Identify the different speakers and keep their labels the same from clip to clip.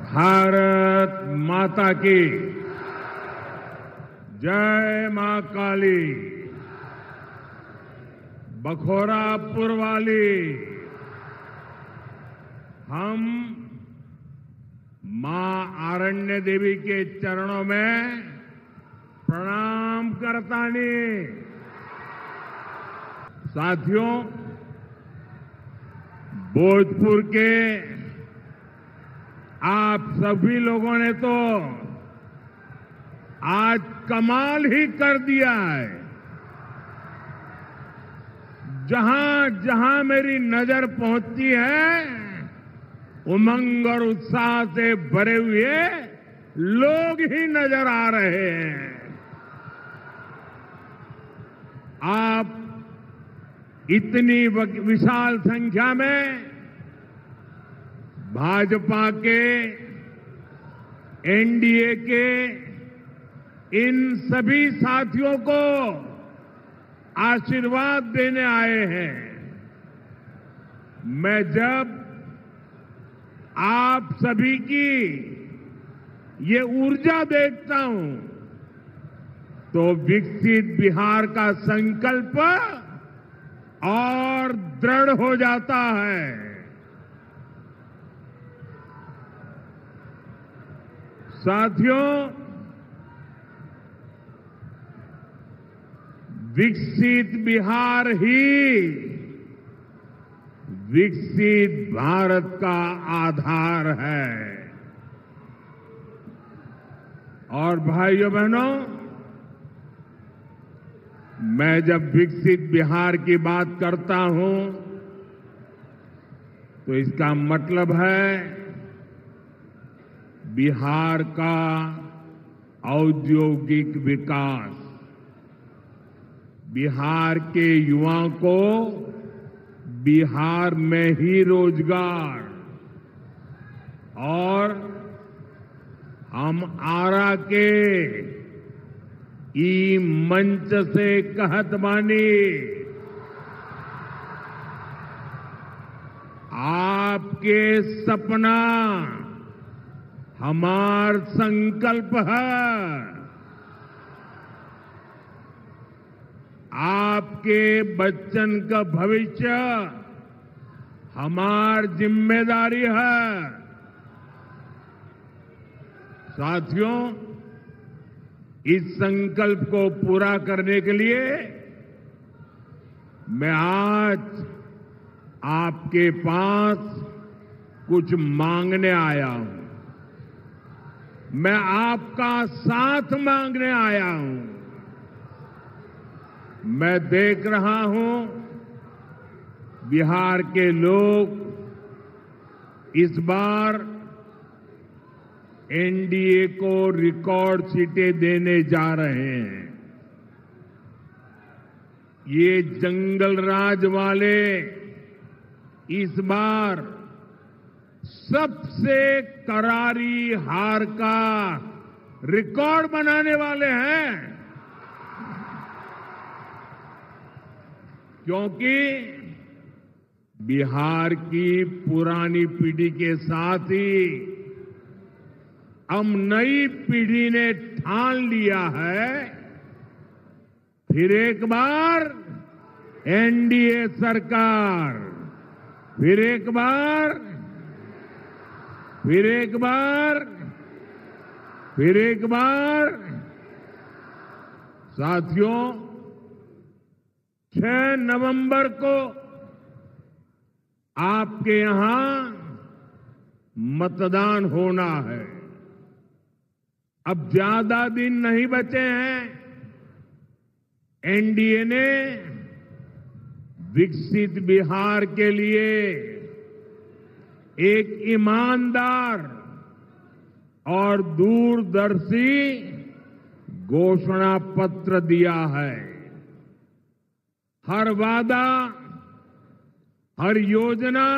Speaker 1: भारत माता की जय मां काली। बखोरापुर वाली हम मां आरण्य देवी के चरणों में प्रणाम करतानी। साथियों, भोजपुर के आप सभी लोगों ने तो आज कमाल ही कर दिया है। जहां जहां मेरी नजर पहुंचती है, उमंग और उत्साह से भरे हुए लोग ही नजर आ रहे हैं। आप इतनी विशाल संख्या में भाजपा के, एनडीए के इन सभी साथियों को आशीर्वाद देने आए हैं। मैं जब आप सभी की ये ऊर्जा देखता हूं तो विकसित बिहार का संकल्प और दृढ़ हो जाता है। साथियों, विकसित बिहार ही विकसित भारत का आधार है। और भाइयों बहनों, मैं जब विकसित बिहार की बात करता हूं तो इसका मतलब है बिहार का औद्योगिक विकास, बिहार के युवाओं को बिहार में ही रोजगार, और हम आरा के ई मंच से कहत बानी, आपके सपना हमार संकल्प है। आपके बच्चन का भविष्य हमार जिम्मेदारी है। साथियों, इस संकल्प को पूरा करने के लिए मैं आज आपके पास कुछ मांगने आया हूं। मैं आपका साथ मांगने आया हूं। मैं देख रहा हूं बिहार के लोग इस बार एनडीए को रिकॉर्ड सीटें देने जा रहे हैं। ये जंगल राज वाले इस बार सबसे करारी हार का रिकॉर्ड बनाने वाले हैं, क्योंकि बिहार की पुरानी पीढ़ी के साथ ही हम नई पीढ़ी ने ठान लिया है, फिर एक बार एनडीए सरकार, फिर एक बार, फिर एक बार, फिर एक बार। साथियों, 6 नवंबर को आपके यहां मतदान होना है। अब ज्यादा दिन नहीं बचे हैं। एनडीए ने विकसित बिहार के लिए एक ईमानदार और दूरदर्शी घोषणा पत्र दिया है। हर वादा, हर योजना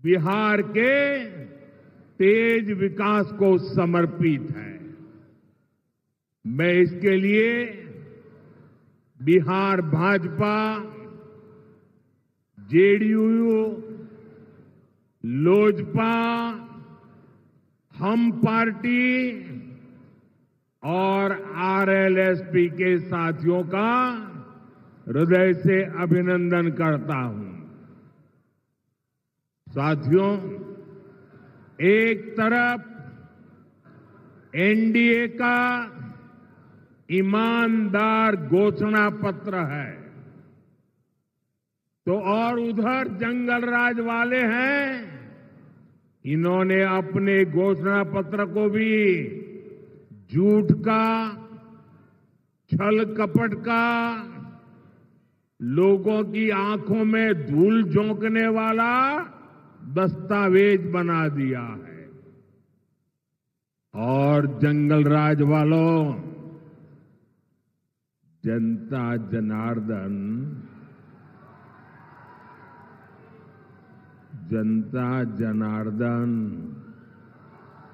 Speaker 1: बिहार के तेज विकास को समर्पित है। मैं इसके लिए बिहार भाजपा, जेडीयू, लोजपा हम पार्टी और आरएलएसपी के साथियों का हृदय से अभिनंदन करता हूं। साथियों, एक तरफ एनडीए का ईमानदार घोषणा पत्र है, तो और उधर जंगल राज वाले हैं। इन्होंने अपने घोषणा पत्र को भी झूठ का, छल कपट का, लोगों की आंखों में धूल झोंकने वाला दस्तावेज बना दिया है। और जंगल राज वालों, जनता जनार्दन, जनता जनार्दन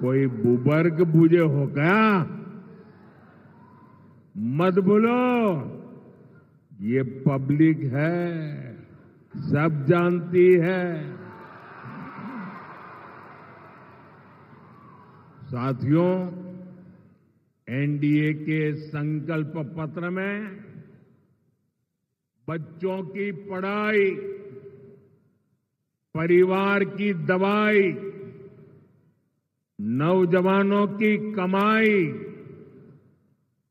Speaker 1: कोई बुबर्ग बुझे हो क्या? मत बोलो, ये पब्लिक है, सब जानती है। साथियों, एनडीए के संकल्प पत्र में बच्चों की पढ़ाई, परिवार की दवाई, नौजवानों की कमाई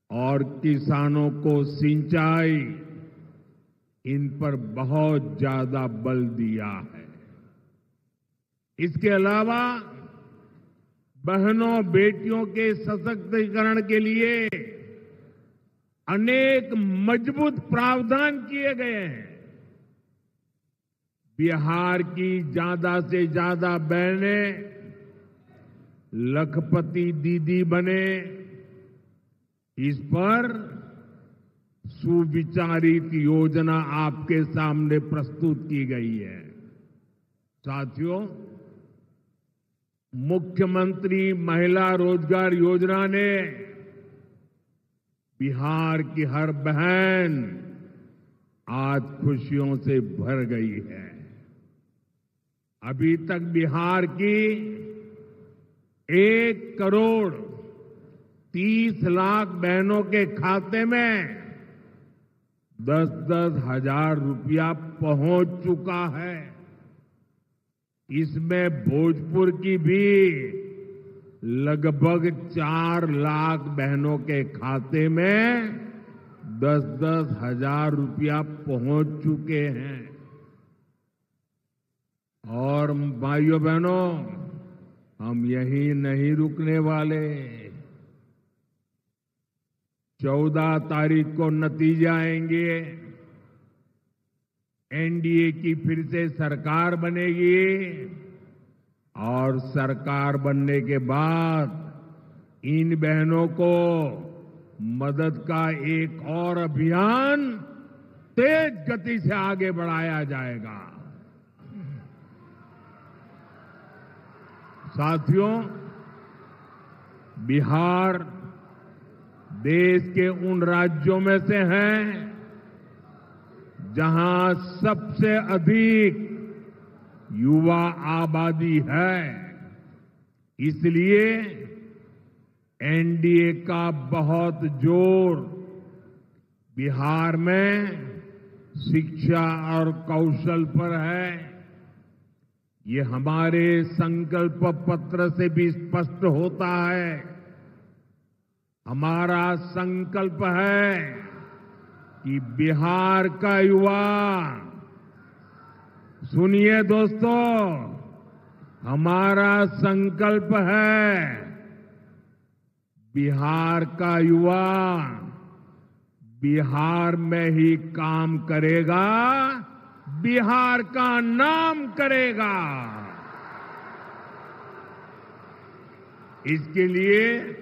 Speaker 1: और किसानों को सिंचाई, इन पर बहुत ज्यादा बल दिया है। इसके अलावा बहनों बेटियों के सशक्तिकरण के लिए अनेक मजबूत प्रावधान किए गए हैं। बिहार की ज्यादा से ज्यादा बहनें लखपति दीदी बने, इस पर सुविचारित योजना आपके सामने प्रस्तुत की गई है। साथियों, मुख्यमंत्री महिला रोजगार योजना ने बिहार की हर बहन आज खुशियों से भर गई है। अभी तक बिहार की 1,30,00,000 बहनों के खाते में 10-10 हजार रुपया पहुंच चुका है। इसमें भोजपुर की भी लगभग 4 लाख बहनों के खाते में 10-10 हजार रुपया पहुंच चुके हैं। और भाइयों बहनों, हम यहीं नहीं रुकने वाले। 14 तारीख को नतीजे आएंगे। एनडीए की फिर से सरकार बनेगी और सरकार बनने के बाद इन बहनों को मदद का एक और अभियान तेज गति से आगे बढ़ाया जाएगा। साथियों, बिहार देश के उन राज्यों में से है जहां सबसे अधिक युवा आबादी है। इसलिए एनडीए का बहुत जोर बिहार में शिक्षा और कौशल पर है। ये हमारे संकल्प पत्र से भी स्पष्ट होता है। हमारा संकल्प है कि बिहार का युवा, सुनिए दोस्तों, हमारा संकल्प है बिहार का युवा बिहार में ही काम करेगा, बिहार का नाम करेगा। इसके लिए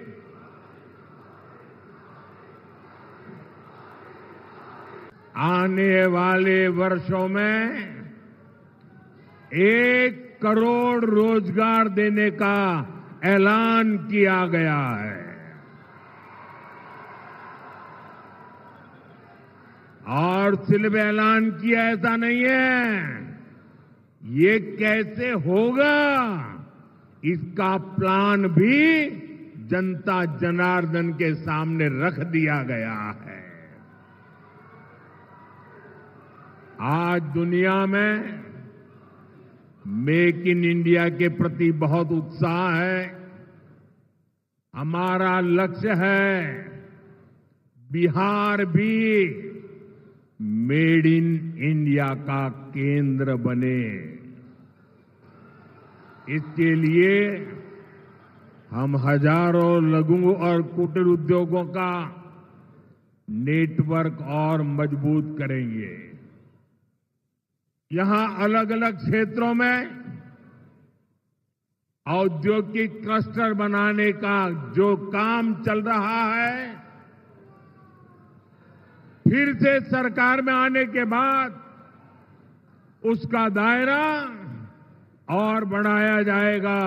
Speaker 1: आने वाले वर्षों में 1 करोड़ रोजगार देने का ऐलान किया गया है। और सिर्फ ऐलान किया ऐसा नहीं है, ये कैसे होगा इसका प्लान भी जनता जनार्दन के सामने रख दिया गया है। आज दुनिया में मेक इन इंडिया के प्रति बहुत उत्साह है। हमारा लक्ष्य है बिहार भी मेड इन इंडिया का केंद्र बने। इसके लिए हम हजारों लघु और कुटीर उद्योगों का नेटवर्क और मजबूत करेंगे। यहां अलग अलग क्षेत्रों में औद्योगिक क्लस्टर बनाने का जो काम चल रहा है, फिर से सरकार में आने के बाद उसका दायरा और बढ़ाया जाएगा।